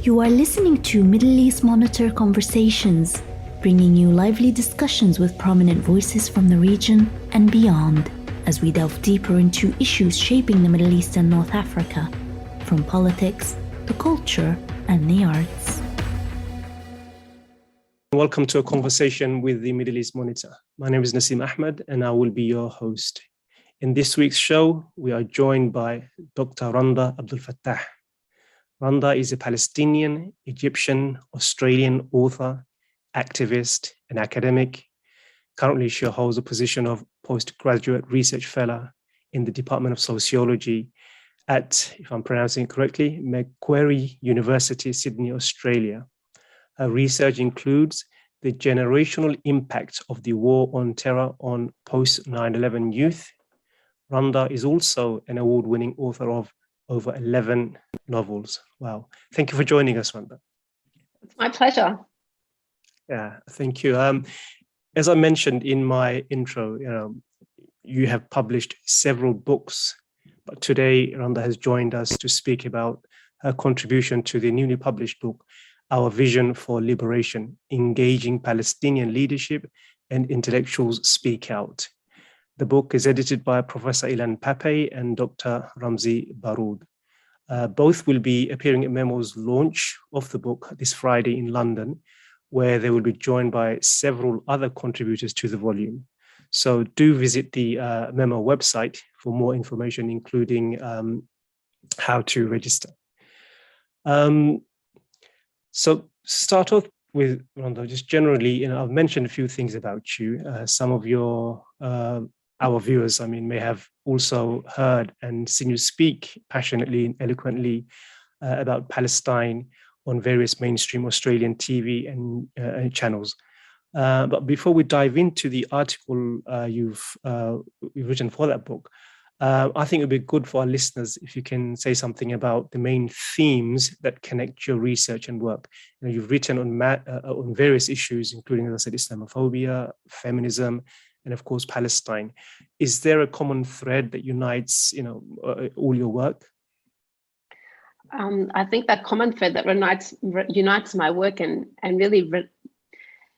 You are listening to Middle East Monitor Conversations, bringing you lively discussions with prominent voices from the region and beyond, as we delve deeper into issues shaping the Middle East and North Africa, from politics, the culture, and the arts. Welcome to a conversation with the Middle East Monitor. My name is Nasim Ahmed, and I will be your host. In this week's show, we are joined by Dr. Randa Abdel-Fattah. Randa is a Palestinian, Egyptian, Australian author, activist, and academic. Currently, she holds a position of postgraduate research fellow in the Department of Sociology at, if I'm pronouncing it correctly, Macquarie University, Sydney, Australia. Her research includes the generational impact of the war on terror on post-9/11 youth. Randa is also an award-winning author of over 11 novels. Wow. Thank you for joining us, Randa. It's my pleasure. Yeah, thank you. As I mentioned in my intro, you have published several books, but today Randa has joined us to speak about her contribution to the newly published book, Our Vision for Liberation, Engaging Palestinian Leadership and Intellectuals Speak Out. The book is edited by Professor Ilan Pappe and Dr. Ramzy Baroud. Both will be appearing at MEMO's launch of the book this Friday in London, where they will be joined by several other contributors to the volume. So do visit the MEMO website for more information, including how to register. So start off with, Randa, just generally, I've mentioned a few things about you. Some of our viewers, may have also heard and seen you speak passionately and eloquently about Palestine on various mainstream Australian TV and channels. But before we dive into the article you've written for that book, I think it would be good for our listeners if you can say something about the main themes that connect your research and work. You've written on various issues, including, as I said, Islamophobia, feminism, and of course, Palestine. Is there a common thread that unites, all your work? I think that common thread that unites my work and really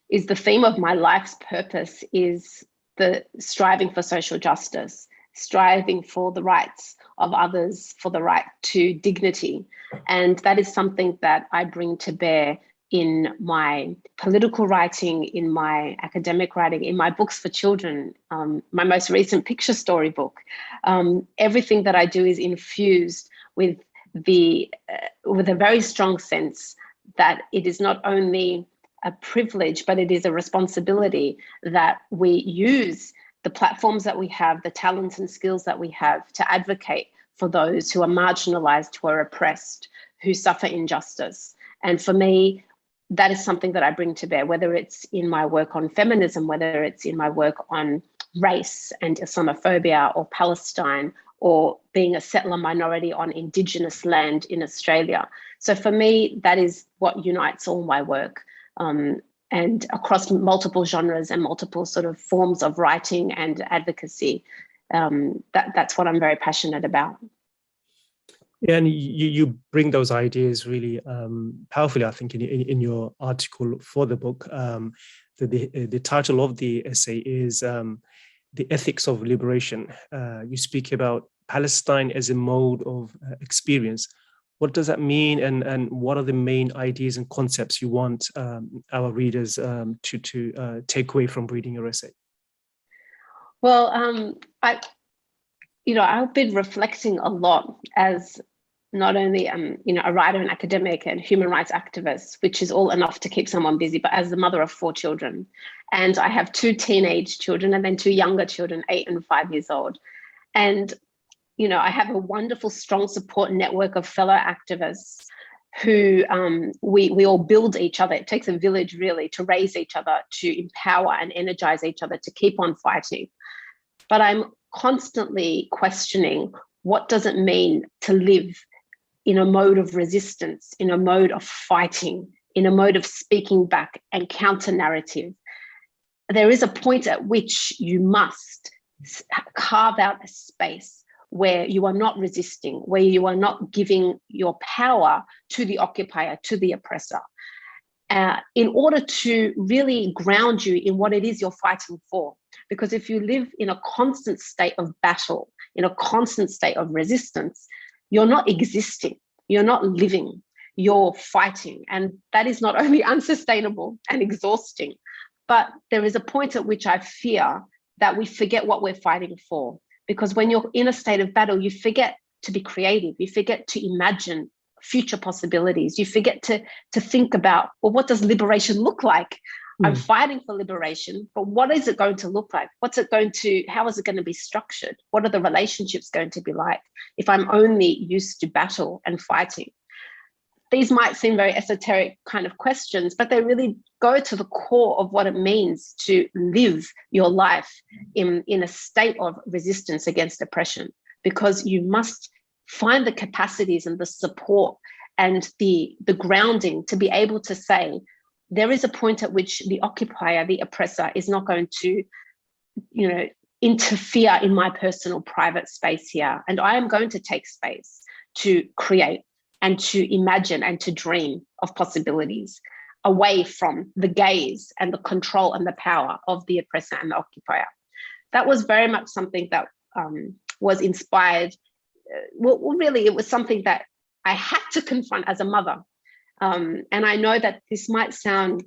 is the theme of my life's purpose is the striving for social justice, striving for the rights of others, for the right to dignity. And that is something that I bring to bear in my political writing, in my academic writing, in my books for children, my most recent picture story book. Everything that I do is infused with a very strong sense that it is not only a privilege, but it is a responsibility that we use the platforms that we have, the talents and skills that we have to advocate for those who are marginalized, who are oppressed, who suffer injustice. And for me, that is something that I bring to bear, whether it's in my work on feminism, whether it's in my work on race and Islamophobia or Palestine, or being a settler minority on Indigenous land in Australia. So for me, that is what unites all my work. And across multiple genres and multiple sort of forms of writing and advocacy, that's what I'm very passionate about. Yeah, and you bring those ideas really powerfully, I think, in your article for the book. The title of the essay is The Ethics of Liberation. You speak about Palestine as a mode of experience. What does that mean, and what are the main ideas and concepts you want our readers to take away from reading your essay? Well, I've been reflecting a lot as not only a writer and academic and human rights activist, which is all enough to keep someone busy, but as the mother of 4 children. And I have 2 teenage children and then 2 younger children, 8 and 5 years old. And I have a wonderful, strong support network of fellow activists who we all build each other. It takes a village really to raise each other, to empower and energize each other, to keep on fighting. But I'm constantly questioning, what does it mean to live in a mode of resistance, in a mode of fighting, in a mode of speaking back and counter narrative? There is a point at which you must carve out a space where you are not resisting, where you are not giving your power to the occupier, to the oppressor, in order to really ground you in what it is you're fighting for. Because if you live in a constant state of battle, in a constant state of resistance, you're not existing, you're not living, you're fighting. And that is not only unsustainable and exhausting, but there is a point at which I fear that we forget what we're fighting for. Because when you're in a state of battle, you forget to be creative, you forget to imagine future possibilities, you forget to think about, well, what does liberation look like? I'm fighting for liberation, but what is it going to look like? How is it going to be structured? What are the relationships going to be like if I'm only used to battle and fighting? These might seem very esoteric kind of questions, but they really go to the core of what it means to live your life in a state of resistance against oppression, because you must find the capacities and the support and the grounding to be able to say, there is a point at which the occupier, the oppressor, is not going to, interfere in my personal private space here. And I am going to take space to create and to imagine and to dream of possibilities away from the gaze and the control and the power of the oppressor and the occupier. That was very much something that was inspired. Really, it was something that I had to confront as a mother. And I know that it might sound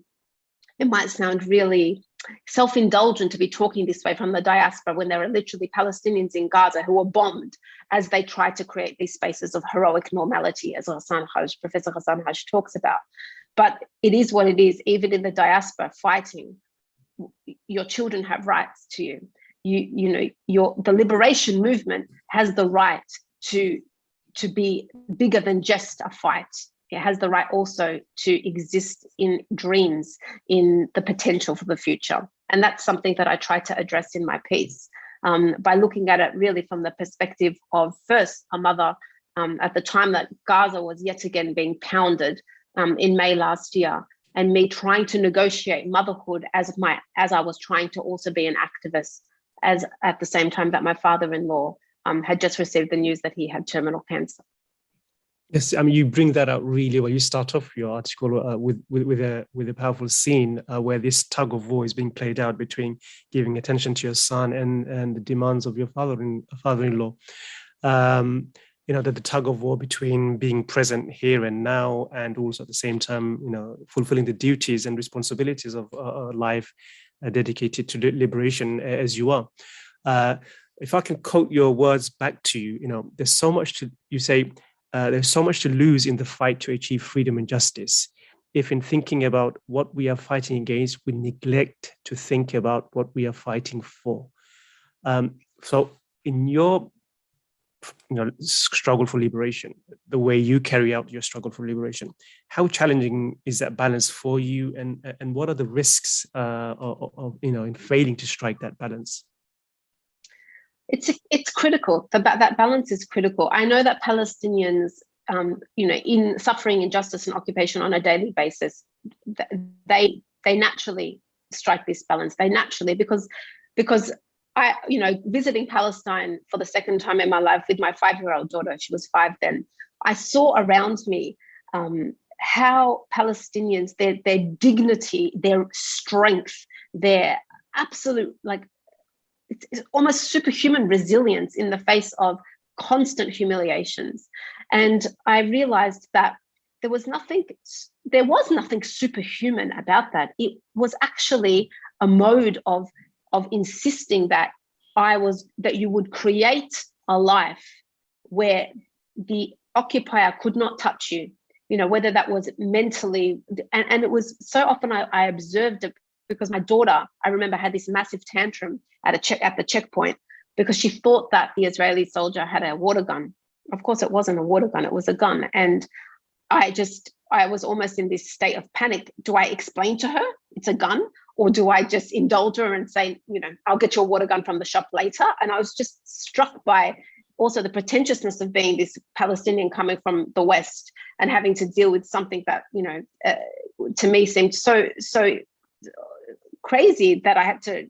really self-indulgent to be talking this way from the diaspora when there are literally Palestinians in Gaza who are bombed as they try to create these spaces of heroic normality, as Professor Ghassan Haj talks about. But it is what it is. Even in the diaspora, fighting, your children have rights to you. The liberation movement has the right to be bigger than just a fight. It has the right also to exist in dreams, in the potential for the future. And that's something that I try to address in my piece by looking at it really from the perspective of first a mother at the time that Gaza was yet again being pounded in May last year, and me trying to negotiate motherhood as I was trying to also be an activist, as at the same time that my father-in-law had just received the news that he had terminal cancer. Yes, I mean, you bring that out really well. You start off your article with a powerful scene where this tug of war is being played out between giving attention to your son and the demands of your father-in-law. The tug of war between being present here and now, and also at the same time, fulfilling the duties and responsibilities of a life dedicated to liberation, as you are. If I can quote your words back to you, there's so much to, you say, there's so much to lose in the fight to achieve freedom and justice. If in thinking about what we are fighting against, we neglect to think about what we are fighting for. So in your struggle for liberation, the way you carry out your struggle for liberation, how challenging is that balance for you, and what are the risks of in failing to strike that balance? It's critical. That balance is critical. I know that Palestinians, in suffering injustice and occupation on a daily basis, they naturally strike this balance. They naturally, because I, visiting Palestine for the second time in my life with my 5-year-old daughter, she was 5 then, I saw around me how Palestinians, their dignity, their strength, their absolute, it's almost superhuman resilience in the face of constant humiliations. And I realized that there was nothing superhuman about that. It was actually a mode of insisting that you would create a life where the occupier could not touch you, whether that was mentally, and it was so often I observed it, because my daughter, I remember, had this massive tantrum at the checkpoint because she thought that the Israeli soldier had a water gun. Of course, it wasn't a water gun, it was a gun. And I was almost in this state of panic. Do I explain to her it's a gun, or do I just indulge her and say, I'll get your water gun from the shop later? And I was just struck by also the pretentiousness of being this Palestinian coming from the West and having to deal with something that, to me seemed so crazy that I had to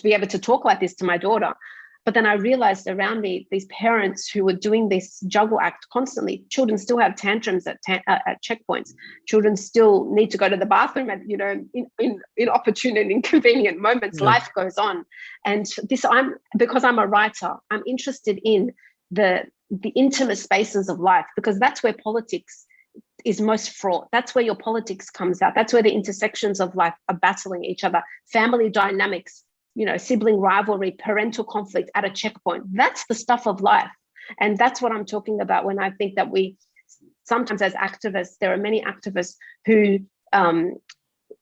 be able to talk like this to my daughter. But then I realized around me, these parents who were doing this juggle act constantly, children still have tantrums at checkpoints. Children still need to go to the bathroom at, in inopportune and inconvenient moments. Yeah. Life goes on. And because I'm a writer, I'm interested in the intimate spaces of life, because that's where politics is most fraught. That's where your politics comes out. That's where the intersections of life are battling each other. Family dynamics, sibling rivalry, parental conflict at a checkpoint. That's the stuff of life. And that's what I'm talking about when I think that we sometimes as activists, there are many activists who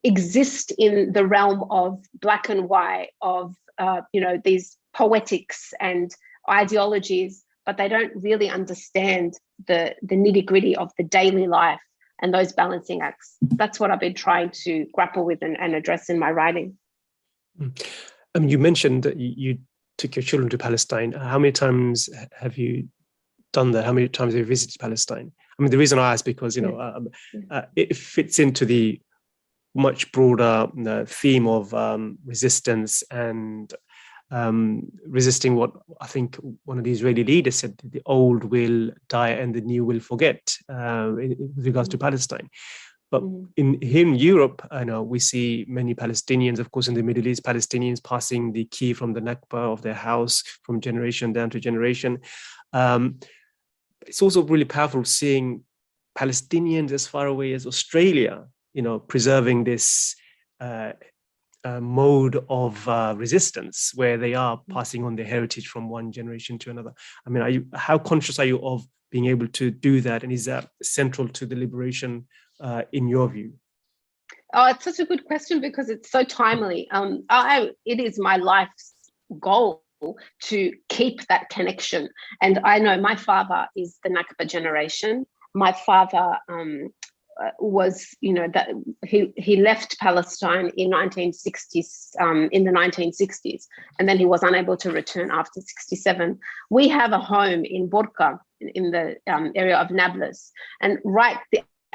exist in the realm of black and white, of, these poetics and ideologies, but they don't really understand the nitty-gritty of the daily life and those balancing acts. That's what I've been trying to grapple with and address in my writing. You mentioned that you took your children to Palestine. How many times have you done that? How many times have you visited Palestine? The reason I ask because, it fits into the much broader theme of resistance and resisting what I think one of the Israeli leaders said: the old will die and the new will forget, with regards to Palestine. But in Europe, I know we see many Palestinians, of course, in the Middle East, Palestinians passing the key from the Nakba of their house from generation down to generation. It's also really powerful seeing Palestinians as far away as Australia, preserving this mode of resistance where they are passing on their heritage from one generation to another. How conscious are you of being able to do that? And is that central to the liberation in your view? Oh, it's such a good question because it's so timely. It is my life's goal to keep that connection. And I know my father is the Nakba generation. My father was, that he left Palestine in 1960s, in the 1960s, and then he was unable to return after 67. We have a home in Borka, in the area of Nablus, and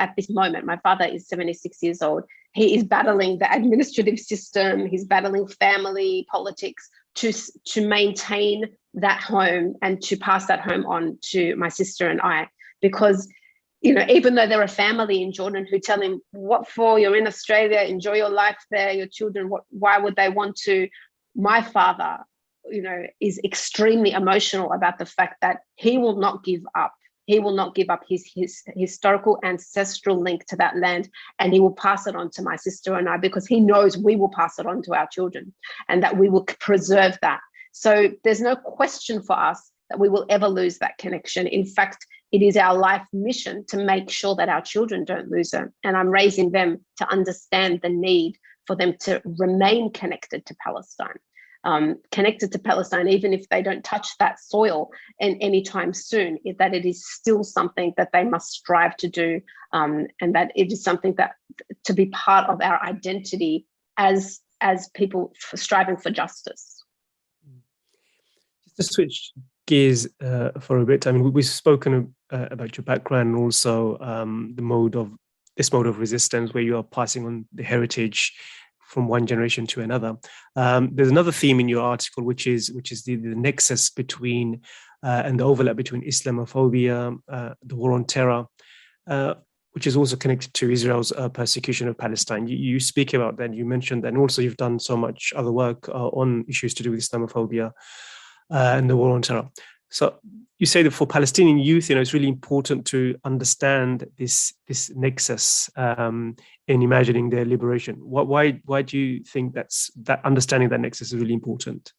at this moment, my father is 76 years old. He is battling the administrative system. He's battling family politics to maintain that home and to pass that home on to my sister and I, because even though there are family in Jordan who tell him, what for? You're in Australia, enjoy your life there, your children, why would they want to? My father, is extremely emotional about the fact that he will not give up. He will not give up his historical ancestral link to that land, and he will pass it on to my sister and I, because he knows we will pass it on to our children and that we will preserve that. So there's no question for us that we will ever lose that connection. In fact, it is our life mission to make sure that our children don't lose it. And I'm raising them to understand the need for them to remain connected to Palestine. Even if they don't touch that soil anytime soon, that it is still something that they must strive to do, and that it is something that to be part of our identity as people striving for justice. Just to switch gears for a bit, we've spoken about your background and also this mode of resistance where you are passing on the heritage from one generation to another. There's another theme in your article, which is the nexus between and the overlap between Islamophobia, the war on terror, which is also connected to Israel's persecution of Palestine. You speak about that, you mentioned that, and also you've done so much other work on issues to do with Islamophobia and the war on terror. So you say that for Palestinian youth, it's really important to understand this nexus in imagining their liberation. Why do you think that understanding that nexus is really important?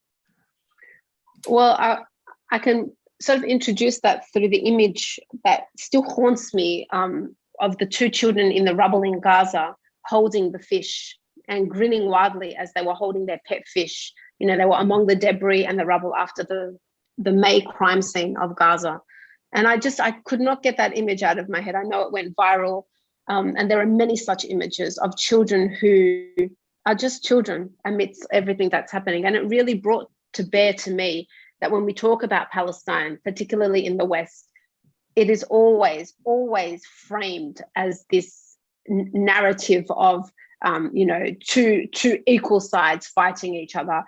Well, I can sort of introduce that through the image that still haunts me of the two children in the rubble in Gaza holding the fish and grinning wildly as they were holding their pet fish. They were among the debris and the rubble after the May crime scene of Gaza. And I could not get that image out of my head. I know it went viral. And there are many such images of children who are just children amidst everything that's happening. And it really brought to bear to me that when we talk about Palestine, particularly in the West, it is always, always framed as this narrative of, two equal sides fighting each other,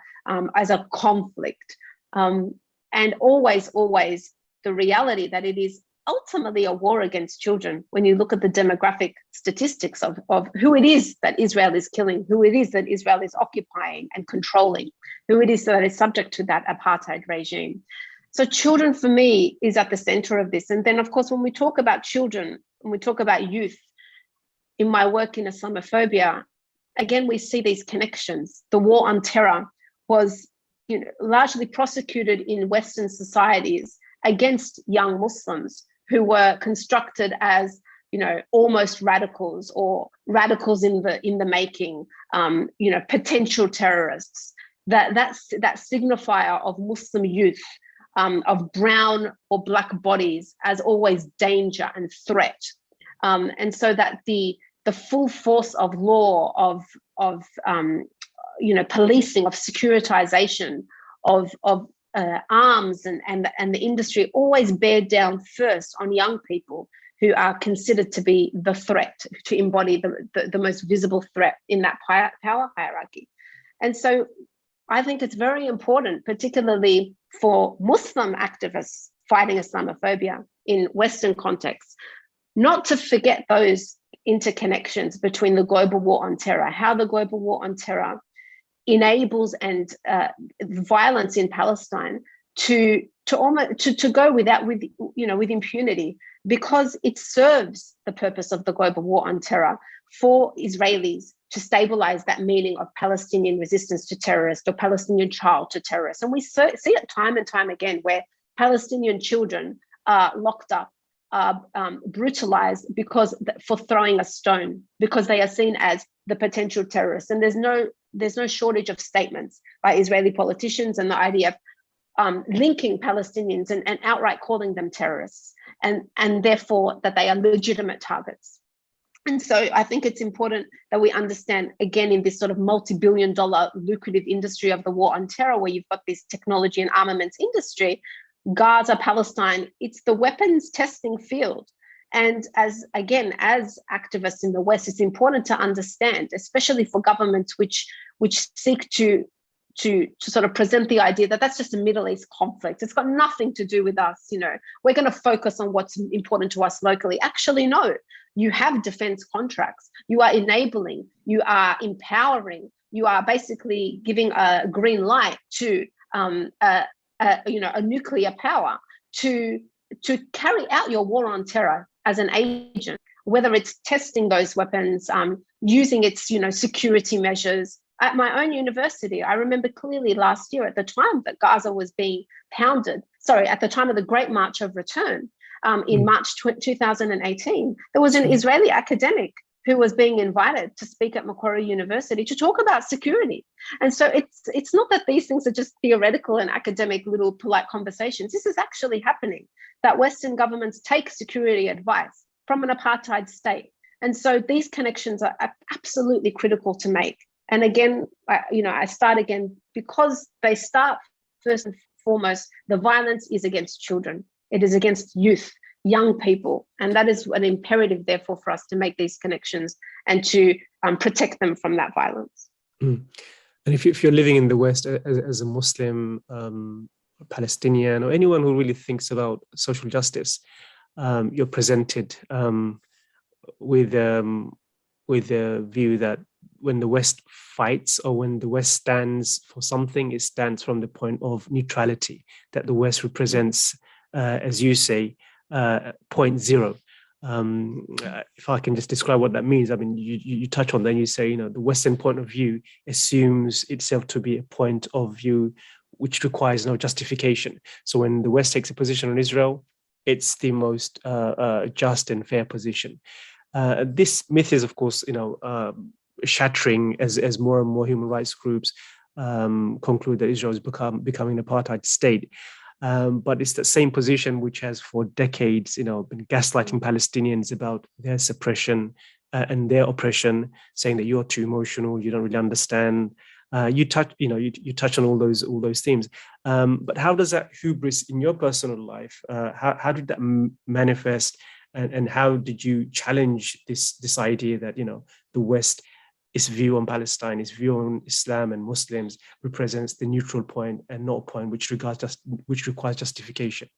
as a conflict. And always the reality that it is ultimately a war against children when you look at the demographic statistics of who it is that Israel is killing, who it is that Israel is occupying and controlling, who it is that is subject to that apartheid regime. So children, for me, is at the center of this. And then, of course, when we talk about children, when we talk about youth, in my work in Islamophobia, again, we see these connections. The war on terror was, largely prosecuted in Western societies against young Muslims who were constructed as, almost radicals or radicals in the making, potential terrorists. That signifier of Muslim youth, of brown or black bodies as always danger and threat. And so that the full force of law, of policing, of securitization, of arms and the industry always bear down first on young people who are considered to be the threat, to embody the most visible threat in that power hierarchy. And so I think it's very important, particularly for Muslim activists fighting Islamophobia in Western contexts, not to forget those interconnections between the global war on terror, how the global war on terror enables and violence in Palestine to go with impunity, because it serves the purpose of the global war on terror for Israelis to stabilize that meaning of Palestinian resistance to terrorists or Palestinian child to terrorists. And we see it time and time again where Palestinian children are locked up, brutalized for throwing a stone, because they are seen as the potential terrorists. And there's no shortage of statements by Israeli politicians and the IDF linking Palestinians and outright calling them terrorists, and therefore that they are legitimate targets. And so I think it's important that we understand, again, in this sort of multi-billion-dollar lucrative industry of the war on terror, where you've got this technology and armaments industry, Gaza, Palestine, it's the weapons testing field. And as activists in the West, it's important to understand, especially for governments which seek to sort of present the idea that that's just a Middle East conflict. It's got nothing to do with us. We're going to focus on what's important to us locally. Actually, no, you have defense contracts. You are enabling, you are empowering, you are basically giving a green light to a nuclear power to carry out your war on terror as an agent, whether it's testing those weapons, using its security measures. At my own university, I remember clearly last year, at the time that Gaza was being pounded, at the time of the Great March of Return, in March 2018, there was an Israeli academic who was being invited to speak at Macquarie University to talk about security. And so it's not that these things are just theoretical and academic little polite conversations. This is actually happening, that Western governments take security advice from an apartheid state. And so these connections are absolutely critical to make. And again, I start again, because they start first and foremost, the violence is against children. It is against youth, young people. And that is an imperative, therefore, for us to make these connections and to protect them from that violence. And if you're living in the West as a Muslim, Palestinian, or anyone who really thinks about social justice, you're presented with a view that when the West fights, or when the West stands for something, it stands from the point of neutrality, that the West represents, as you say, point zero. If I can just describe what that means, I mean, you touch on that and you say, the Western point of view assumes itself to be a point of view which requires no justification. So when the West takes a position on Israel, it's the most just and fair position. This myth is, of course, shattering as more and more human rights groups conclude that Israel is becoming an apartheid state. But it's the same position which has for decades, been gaslighting Palestinians about their suppression and their oppression, saying that you're too emotional, you don't really understand. You touch on all those themes. But how does that hubris in your personal life? How did that manifest, and how did you challenge this idea that the West its view on Palestine, its view on Islam and Muslims represents the neutral point and not a point which requires justification?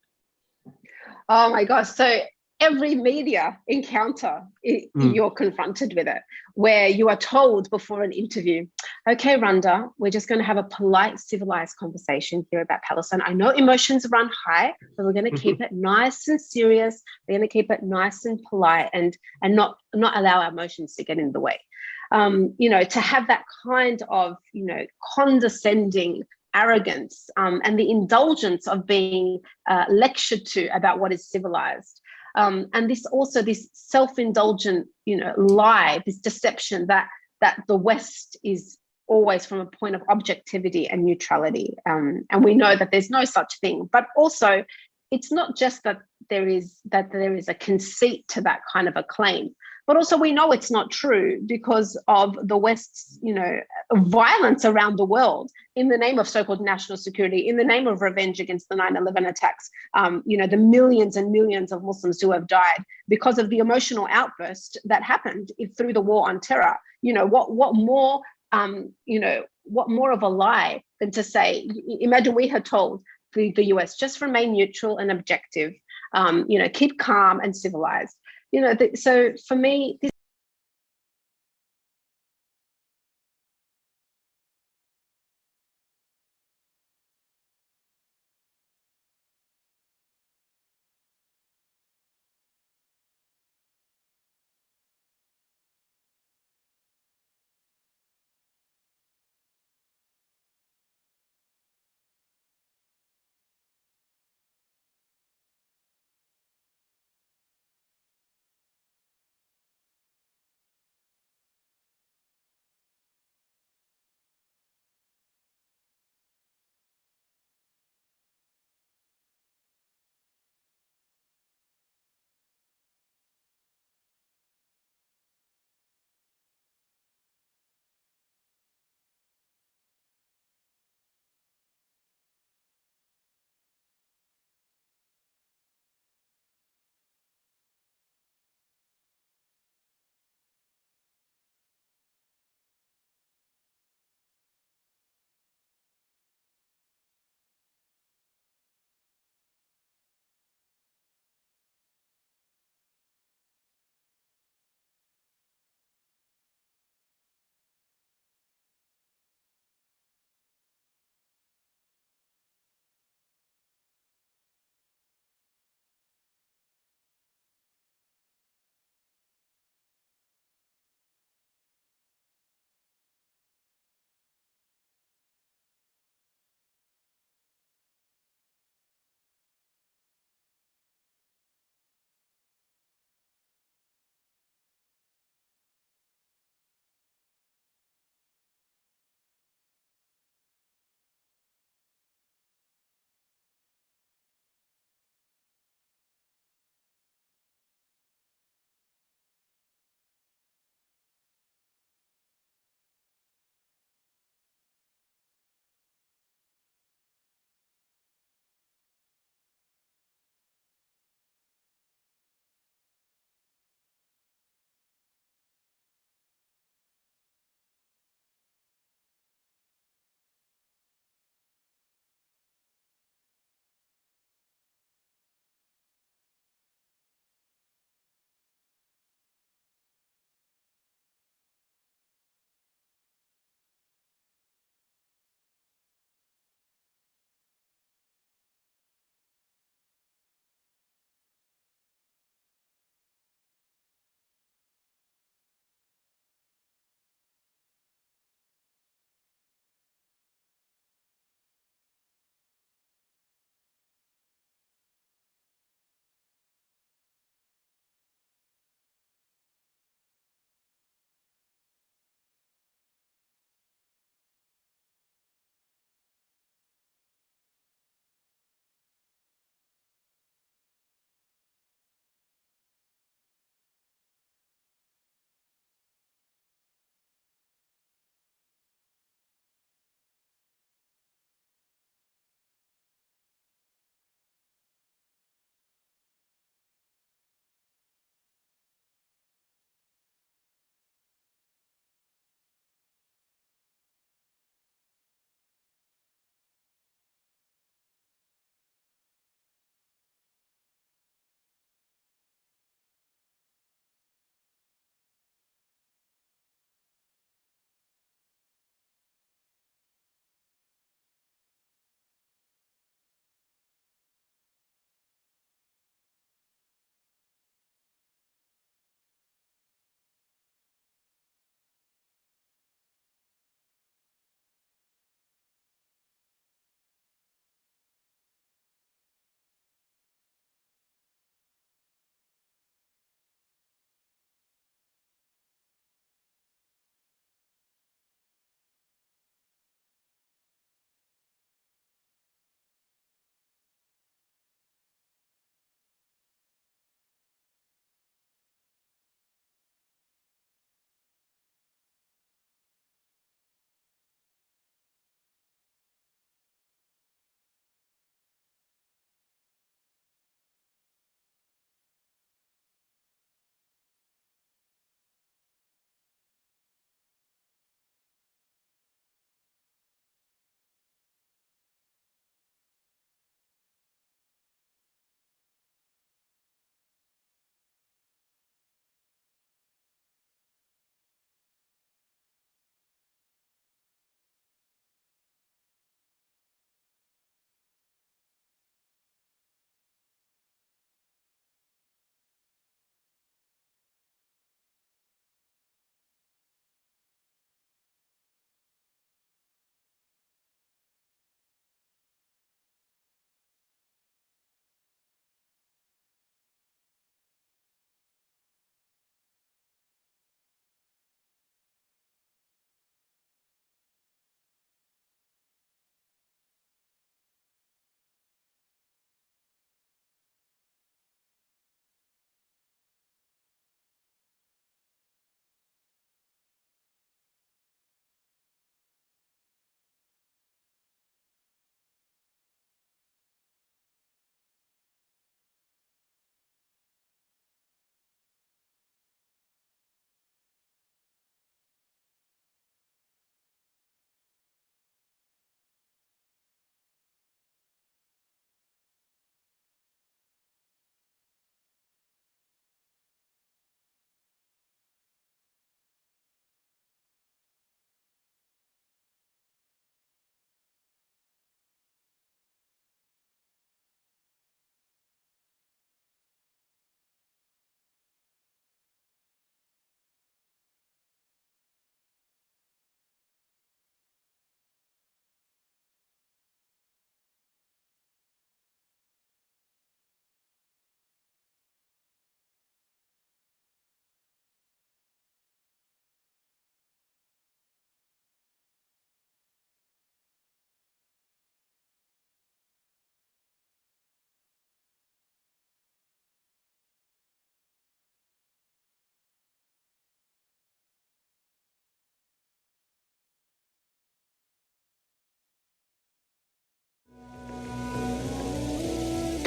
Oh my gosh. So every media encounter, you're confronted with it, where you are told before an interview, okay, Randa, we're just going to have a polite, civilized conversation here about Palestine. I know emotions run high, but we're going to keep it nice and serious. We're going to keep it nice and polite and not allow our emotions to get in the way. To have that kind of, condescending arrogance and the indulgence of being lectured to about what is civilized. And this self-indulgent, lie, this deception that the West is always from a point of objectivity and neutrality. And we know that there's no such thing, but also it's not just that there is a conceit to that kind of a claim, but also we know it's not true because of the West's, violence around the world in the name of so-called national security, in the name of revenge against the 9/11 attacks, the millions and millions of Muslims who have died because of the emotional outburst that happened through the war on terror. What more of a lie than to say, imagine we had told the US, just remain neutral and objective, keep calm and civilized. So for me, this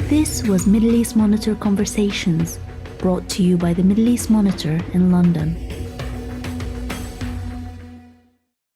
This was Middle East Monitor Conversations, brought to you by the Middle East Monitor in London.